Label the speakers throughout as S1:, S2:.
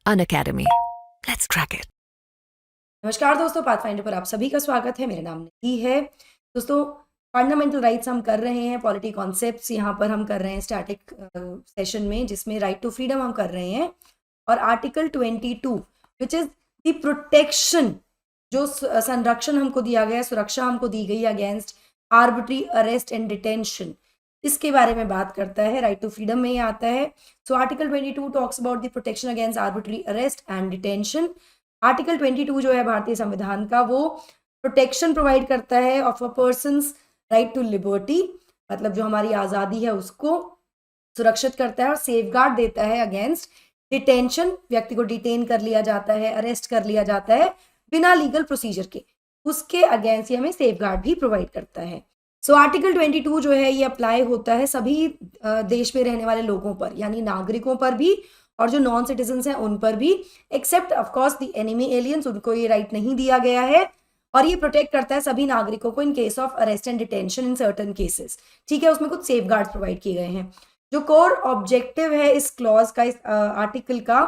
S1: Unacademy. Let's crack it.
S2: नमस्कार दोस्तों, pathfinder पर आप सभी का स्वागत है। मेरा नाम निधि है। दोस्तों, फंडामेंटल राइट्स हम कर रहे हैं, पॉलिटी कॉन्सेप्ट्स यहाँ पर हम कर रहे हैं स्टैटिक सेशन में, जिसमें राइट टू फ्रीडम हम कर रहे हैं। और article 22 which is the protection, जो संरक्षण हमको दिया गया, सुरक्षा हमको दी गई against arbitrary arrest and detention, इसके बारे में बात करता है। राइट टू फ्रीडम में ये आता है। So article 22 talks about the protection against arbitrary arrest and detention. Article 22 जो है भारतीय संविधान का, वो प्रोटेक्शन प्रोवाइड करता है of a person's right to liberty, मतलब जो हमारी आज़ादी है उसको सुरक्षित करता है और सेफगार्ड देता है अगेंस्ट डिटेंशन। व्यक्ति को डिटेन कर लिया जाता है, अरेस्ट कर लिया जाता है बिना लीगल प्रोसीजर के, उसके अगेंस्ट ये हमें सेफगार्ड भी प्रोवाइड करता है। सो आर्टिकल 22 जो है ये अप्लाई होता है सभी देश में रहने वाले लोगों पर, यानी नागरिकों पर भी और जो नॉन सिटीजन्स हैं उन पर भी, except of course the enemy aliens, उनको ये राइट नहीं दिया गया है। और ये प्रोटेक्ट करता है सभी नागरिकों को in case of arrest and detention in certain cases. ठीक है, उसमें कुछ सेफगार्ड्स प्रोवाइड किए गए हैं। जो कोर ऑब्जेक्टिव है इस क्लॉज का, इस आर्टिकल का,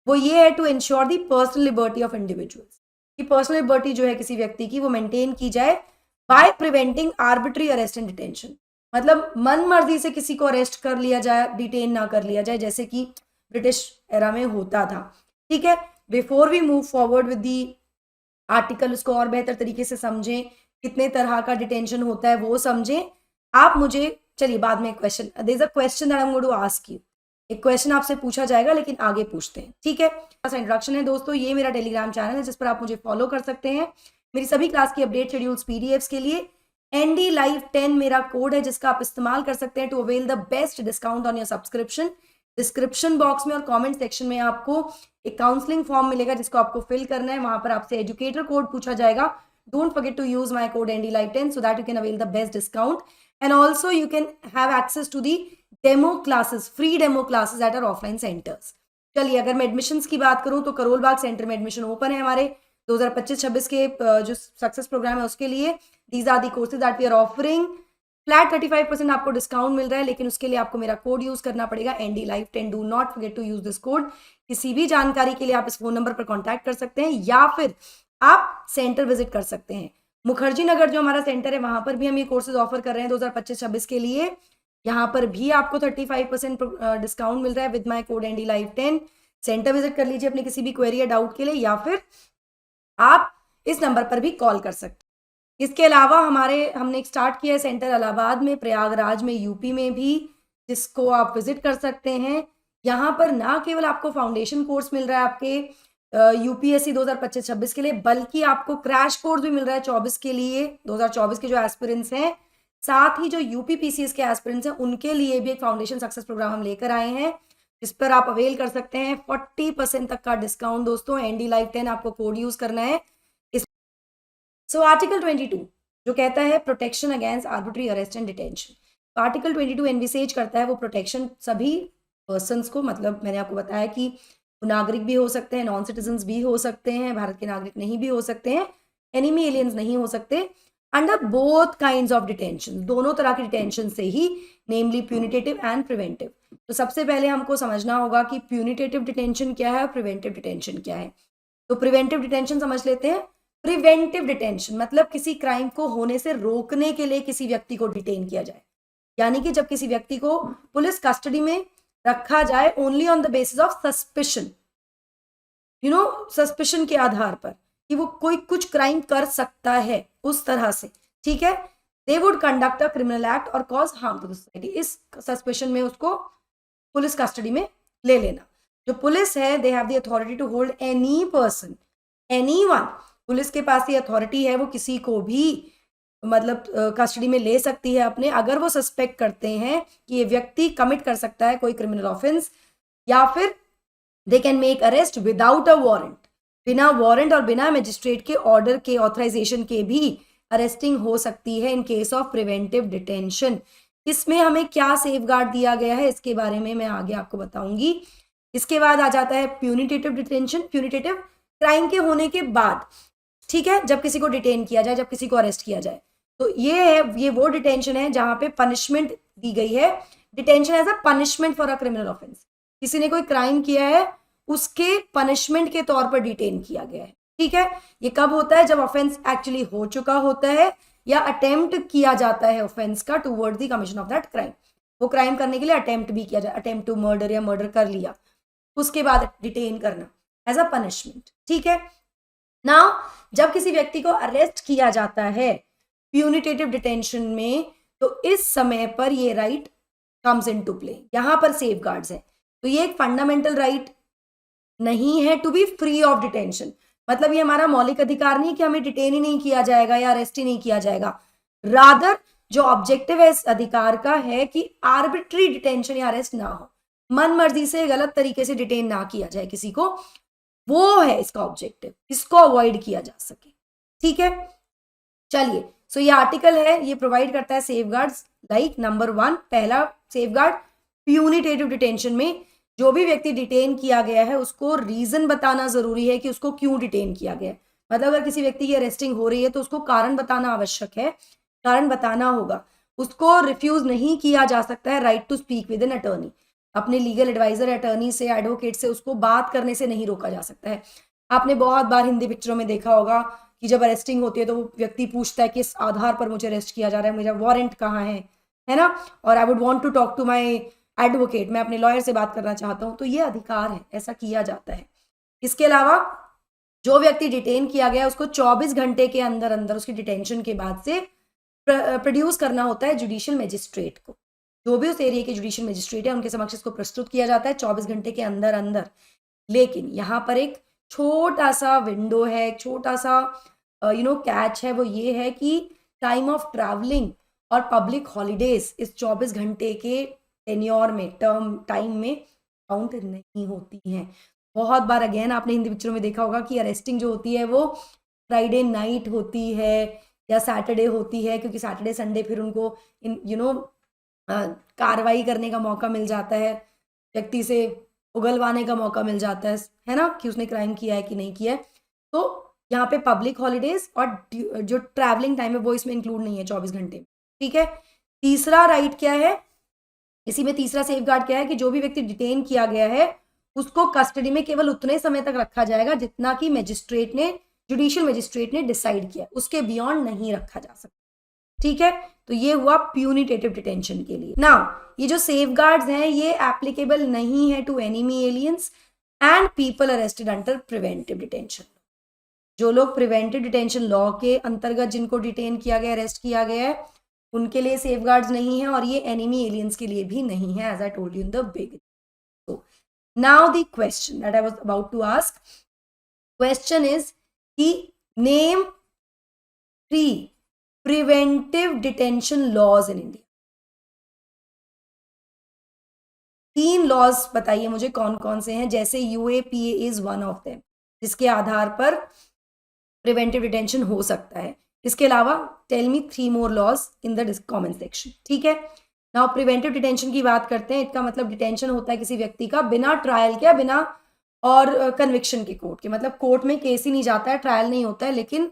S2: वो ये है to ensure the personal liberty of individuals, कि पर्सनल लिबर्टी जो है किसी व्यक्ति की, वो मेंटेन की जाए by preventing arbitrary arrest and detention. मतलब मन मर्जी से किसी को अरेस्ट कर लिया जाए, डिटेन ना कर लिया जाए, जैसे कि ब्रिटिश एरा में होता था। ठीक है, before we move forward with the article, उसको और बेहतर तरीके से समझें, कितने तरह का डिटेंशन होता है वो समझें आप मुझे। चलिए, बाद में question, there is a question that I am going to ask you. एक क्वेश्चन आपसे पूछा जाएगा, लेकिन आगे पूछते हैं। ठीक है, ऐसा इंट्रोडक्शन है दोस्तों। ये मेरा टेलीग्राम चैनल है जिस पर आप मुझे फॉलो कर सकते हैं। मेरी सभी क्लास की अपडेट शेड्यूल्स पीडीएफ्स के लिए ND Live 10 मेरा कोड है, जिसका आप इस्तेमाल कर सकते हैं to avail the best discount on your subscription. Description box में और कमेंट सेक्शन में आपको एक काउंसलिंग फॉर्म मिलेगा जिसको आपको फिल करना है। वहां पर आपसे एजुकेटर कोड पूछा जाएगा। Don't forget to use my code ND Live 10 so that you can avail the best discount, and also you can have access to the demo classes, free demo classes at our offline centers. चलिए, अगर मैं admissions की बात करूं तो Karol Bagh centre में admission open है हमारे 2025-26 के जो सक्सेस प्रोग्राम है उसके लिए। These are the courses that we are offering. Flat 35% आपको डिस्काउंट मिल रहा है, लेकिन उसके लिए आपको मेरा कोड यूज करना पड़ेगा ND Live 10। Do not forget to use this code. किसी भी जानकारी के लिए आप इस फोन नंबर पर कॉन्टैक्ट कर सकते हैं, या फिर आप सेंटर विजिट कर सकते हैं। मुखर्जी नगर जो हमारा सेंटर है, वहां पर भी हम ये कोर्सेज ऑफर कर रहे हैं 2025-26 के लिए। यहाँ पर भी आपको 35% डिस्काउंट मिल रहा है with my code ND Live 10। Centre visit कर लीजिए अपनी किसी भी क्वेरी या डाउट के लिए, या फिर आप इस नंबर पर भी कॉल कर सकते हैं। इसके अलावा हमने एक स्टार्ट किया है सेंटर इलाहाबाद में, प्रयागराज में, यूपी में भी, जिसको आप विजिट कर सकते हैं। यहाँ पर ना केवल आपको फाउंडेशन कोर्स मिल रहा है आपके यूपीएससी 2025-26 के लिए, बल्कि आपको क्रैश कोर्स भी मिल रहा है 24 के लिए, 2024 के जो एस्पिरेंट्स हैं। साथ ही जो यूपीपीसीएस के एस्पिरेंट्स हैं उनके लिए भी एक फाउंडेशन सक्सेस प्रोग्राम हम लेकर आए हैं, जिस पर आप अवेल कर सकते हैं 40% तक का डिस्काउंट। दोस्तों, ND Live 10 आपको कोड यूज करना है। सो आर्टिकल 22 जो कहता है protection against arbitrary arrest and detention, तो आर्टिकल 22 एनविसेज करता है वो प्रोटेक्शन सभी पर्सन्स को। मतलब मैंने आपको बताया कि वो नागरिक भी हो सकते हैं, नॉन सिटीजन्स भी हो सकते हैं, भारत के नागरिक नहीं भी हो सकते हैं, एनिमी एलियंस नहीं हो सकते, under both kinds of detention, दोनों तरह की डिटेंशन से ही, नेमली प्यूनिटेटिव एंड प्रिवेंटिव। तो सबसे पहले हमको समझना होगा कि प्यूनिटेटिव डिटेंशन क्या है और प्रिवेंटिव डिटेंशन क्या है। तो प्रिवेंटिव डिटेंशन समझ लेते हैं। प्रिवेंटिव डिटेंशन मतलब किसी क्राइम को होने से रोकने के लिए किसी व्यक्ति को डिटेन किया जाए, यानी कि जब किसी व्यक्ति को पुलिस कस्टडी में रखा जाए only on the basis of suspicion, suspicion के आधार पर कि वो कोई कुछ क्राइम कर सकता है, उस तरह से। ठीक है, they would conduct a criminal act और cause harm to the society, इस सस्पिशन में उसको पुलिस कस्टडी में ले लेना। जो पुलिस है, they have the authority to hold any person, anyone. Police के पास ये अथॉरिटी है, वो किसी को भी मतलब कस्टडी में ले सकती है अपने, अगर वो सस्पेक्ट करते हैं कि ये व्यक्ति कमिट कर सकता है कोई क्रिमिनल ऑफेंस, या फिर they can make arrest without a warrant, बिना वारंट और बिना मजिस्ट्रेट के ऑर्डर के, ऑथराइजेशन के भी अरेस्टिंग हो सकती है in case of preventive detention. इसमें हमें क्या सेफगार्ड दिया गया है इसके बारे में मैं आगे आपको बताऊंगी। इसके बाद आ जाता है प्यूनिटेटिव डिटेंशन। प्यूनिटेटिव क्राइम के होने के बाद, ठीक है, जब किसी को डिटेन किया जाए, जब किसी को अरेस्ट किया जाए, तो ये वो डिटेंशन है जहां पे पनिशमेंट दी गई है। Detention as a punishment for a criminal offence. किसी ने कोई क्राइम किया है उसके पनिशमेंट के तौर पर डिटेन किया गया है। ठीक है, ये कब होता है? जब ऑफेंस एक्चुअली हो चुका होता है या अटेम्प्ट किया जाता है ऑफेंस का towards the commission of that crime. वो क्राइम करने के लिए अटेम्प्ट भी किया जाए, अटेम्प्ट टू मर्डर या मर्डर कर लिया, उसके बाद डिटेन करना एज अ पनिशमेंट। ठीक है, नाउ जब किसी व्यक्ति को अरेस्ट किया जाता है प्यूनिटेटिव डिटेंशन में, तो इस समय पर ये right comes into play. यहां पर सेफ गार्ड्स है, तो ये एक फंडामेंटल राइट नहीं है to be free of detention. मतलब ये हमारा मौलिक अधिकार नहीं कि हमें डिटेन ही नहीं किया जाएगा या अरेस्ट ही नहीं किया जाएगा। रादर जो ऑब्जेक्टिव है इस अधिकार का है कि आर्बिट्री डिटेंशन या अरेस्ट ना हो, मन मर्जी से गलत तरीके से डिटेन ना किया जाए किसी को, वो है इसका ऑब्जेक्टिव, इसको अवॉइड किया जा सके। ठीक है, चलिए, सो ये आर्टिकल है, ये प्रोवाइड करता है सेफ गार्ड्स लाइक नंबर 1, पहला सेफ गार्ड, प्यूनिटेटिव डिटेंशन में जो भी व्यक्ति डिटेन किया गया है उसको रीजन बताना जरूरी है कि उसको क्यों डिटेन किया गया है। मतलब अगर किसी व्यक्ति की अरेस्टिंग हो रही है तो उसको कारण बताना आवश्यक है, कारण बताना होगा, उसको रिफ्यूज नहीं किया जा सकता है। Right to speak with an attorney, अपने लीगल एडवाइजर, अटर्नी से, एडवोकेट से उसको बात करने से नहीं रोका जा सकता है। आपने बहुत बार हिंदी पिक्चरों में देखा होगा कि जब अरेस्टिंग होती है तो वो व्यक्ति पूछता है कि इस आधार पर मुझे अरेस्ट किया जा रहा है, मेरा वारंट कहाँ है ना, और I would want to talk to my advocate, मैं अपने लॉयर से बात करना चाहता हूं। तो ये अधिकार है, ऐसा किया जाता है। इसके अलावा जो व्यक्ति डिटेन किया गया उसको 24 घंटे के अंदर अंदर उसकी डिटेंशन के बाद से प्रोड्यूस करना होता है जुडिशियल मजिस्ट्रेट को। जो भी उस एरिया के जुडिशियल मजिस्ट्रेट है उनके समक्ष इसको प्रस्तुत किया जाता है 24 घंटे के अंदर अंदर। लेकिन यहाँ पर एक छोटा सा विंडो है, एक छोटा सा कैच है, वो ये है कि टाइम ऑफ ट्रैवलिंग और पब्लिक हॉलीडेज इस 24 घंटे के टेन्योर में, टर्म टाइम में काउंट नहीं होती हैं। बहुत बार अगेन आपने हिंदी पिक्चरों में देखा होगा कि अरेस्टिंग जो होती है वो फ्राइडे नाइट होती है या सैटरडे होती है, क्योंकि सैटरडे संडे फिर उनको कार्रवाई करने का मौका मिल जाता है, व्यक्ति से उगलवाने का मौका मिल जाता है ना, कि उसने क्राइम किया है कि नहीं किया है। तो यहाँ पे पब्लिक हॉलीडेज और जो ट्रैवलिंग टाइम है वो इसमें इंक्लूड नहीं है 24 घंटे में। ठीक है, तीसरा राइट क्या है इसी में, तीसरा सेफ गार्ड क्या है कि जो भी व्यक्ति डिटेन किया गया है उसको कस्टडी में केवल उतने समय तक रखा जाएगा जितना कि मजिस्ट्रेट ने, जुडिशियल मजिस्ट्रेट ने डिसाइड किया, उसके बियॉन्ड नहीं रखा जा सकता। ठीक है, तो ये हुआ प्यूनिटेटिव डिटेंशन के लिए। नाउ ये जो सेफ गार्ड्स हैं ये एप्लीकेबल नहीं है to enemy aliens and people arrested under preventive detention. जो लोग प्रिवेंटिव डिटेंशन लॉ के अंतर्गत जिनको डिटेन किया गया, अरेस्ट किया गया है, उनके लिए सेफ गार्ड्स नहीं है, और ये एनिमी एलियंस के लिए भी नहीं है, as I told you in the beginning. So now the question that I was about to ask, question is कि name 3 preventive detention laws in India। 3 laws बताइए मुझे कौन कौन से हैं, जैसे UAPA is one of them, जिसके आधार पर प्रिवेंटिव डिटेंशन हो सकता है। इसके अलावा tell me 3 more laws in the comment section. ठीक है, नाउ प्रिवेंटिव डिटेंशन की बात करते हैं। इसका मतलब डिटेंशन होता है किसी व्यक्ति का बिना ट्रायल के, बिना और कन्विक्शन के, कोर्ट के, मतलब कोर्ट में केस ही नहीं जाता है, ट्रायल नहीं होता है, लेकिन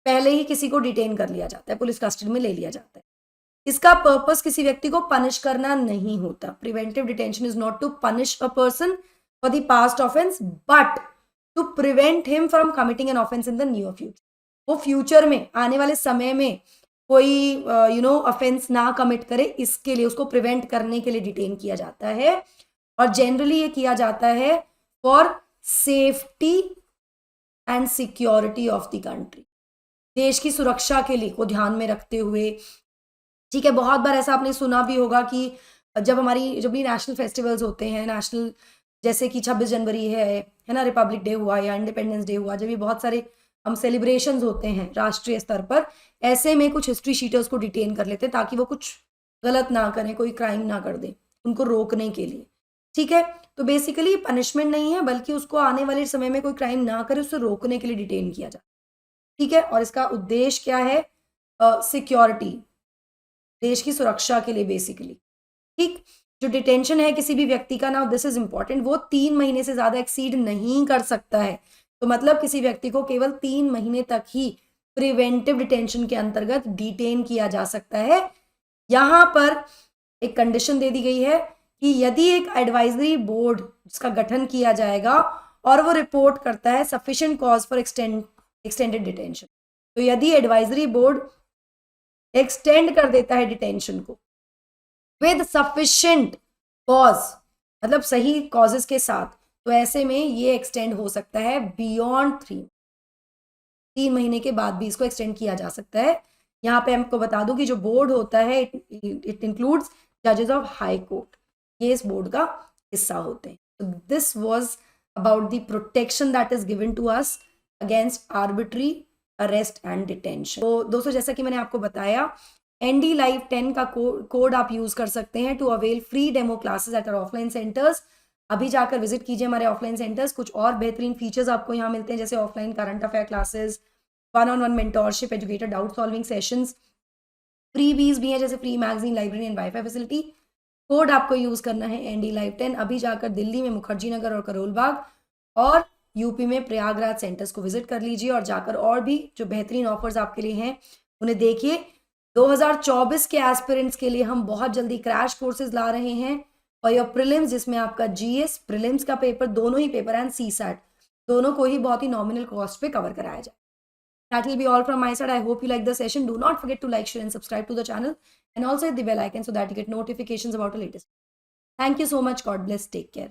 S2: पहले ही किसी को डिटेन कर लिया जाता है, पुलिस कस्टडी में ले लिया जाता है। इसका पर्पस किसी व्यक्ति को पनिश करना नहीं होता। Preventive detention is not to punish a person for the past offence but to prevent him from committing an offence in the near future. वो फ्यूचर में, आने वाले समय में कोई ऑफेंस ना कमिट करे, इसके लिए, उसको प्रिवेंट करने के लिए डिटेन किया जाता है। और जनरली ये किया जाता है for safety and security of the country, देश की सुरक्षा के लिए को ध्यान में रखते हुए। ठीक है, बहुत बार ऐसा आपने सुना भी होगा कि जब भी नेशनल फेस्टिवल्स होते हैं, नेशनल, जैसे कि 26 जनवरी है ना, रिपब्लिक डे हुआ या इंडिपेंडेंस डे हुआ, जब भी बहुत सारे हम सेलिब्रेशंस होते हैं राष्ट्रीय स्तर पर, ऐसे में कुछ हिस्ट्री शीटर्स को डिटेन कर लेते हैं ताकि वो कुछ गलत ना करें, कोई क्राइम ना कर दें, उनको रोकने के लिए। ठीक है, तो बेसिकली पनिशमेंट नहीं है, बल्कि उसको आने वाले समय में कोई क्राइम ना करे उससे रोकने के लिए डिटेन किया जाता है। ठीक है, और इसका उद्देश्य क्या है? सिक्योरिटी, देश की सुरक्षा के लिए बेसिकली। ठीक, जो डिटेंशन है किसी भी व्यक्ति का, ना दिस इज इंपॉर्टेंट, वो 3 महीने से ज्यादा एक्सीड नहीं कर सकता है। तो मतलब किसी व्यक्ति को केवल 3 महीने तक ही प्रिवेंटिव डिटेंशन के अंतर्गत डिटेन किया जा सकता है। यहां पर एक कंडीशन दे दी गई है कि यदि एक एडवाइजरी बोर्ड जिसका गठन किया जाएगा और वो रिपोर्ट करता है sufficient cause for extended detention, तो यदि एडवाइजरी बोर्ड एक्सटेंड कर देता है डिटेंशन को विद सफिशिएंट कॉज, मतलब सही कॉजेस के साथ, तो ऐसे में ये एक्सटेंड हो सकता है बियॉन्ड 3 महीने के बाद भी इसको एक्सटेंड किया जा सकता है। यहाँ पे हमको बता दूं कि जो बोर्ड होता है इट इंक्लूड्स जजेस ऑफ हाई कोर्ट, ये इस बोर्ड का हिस्सा होते हैं। तो this was about the protection that is given to us against arbitrary arrest and detention. तो दोस्तों जैसा कि मैंने आपको बताया, एनडी लाइव 10 का कोड आप यूज कर सकते हैं to avail free demo classes at our offline centres. अभी जाकर विजिट कीजिए हमारे ऑफलाइन सेंटर्स। कुछ और बेहतरीन फीचर्स आपको यहाँ मिलते हैं, जैसे offline current affair classes, 1-on-1 mentorship, educated doubt solving sessions, free बीज भी हैं जैसे free magazine, library and wifi facility. Code आपको यूज करना है एनडी लाइव 10। अभी जाकर दिल्ली में मुखर्जी नगर और करोल बाग और यूपी में प्रयागराज सेंटर्स को विजिट कर लीजिए और जाकर और भी जो बेहतरीन ऑफर्स आपके लिए हैं उन्हें देखिए। 2024 के एस्पिरेंट्स के लिए हम बहुत जल्दी क्रैश कोर्सेज ला रहे हैं और योर प्रीलिम्स, जिसमें आपका जीएस प्रीलिम्स का पेपर, दोनों ही पेपर एंड सीसैट, दोनों को ही बहुत ही नॉमिनल कॉस्ट पे कवर कराया जाए। That will be all from my side. I hope you like the session. Do not forget to like, share and subscribe to the channel and also hit the bell icon so that you get notifications about the latest. Thank you so much. God bless. Take care.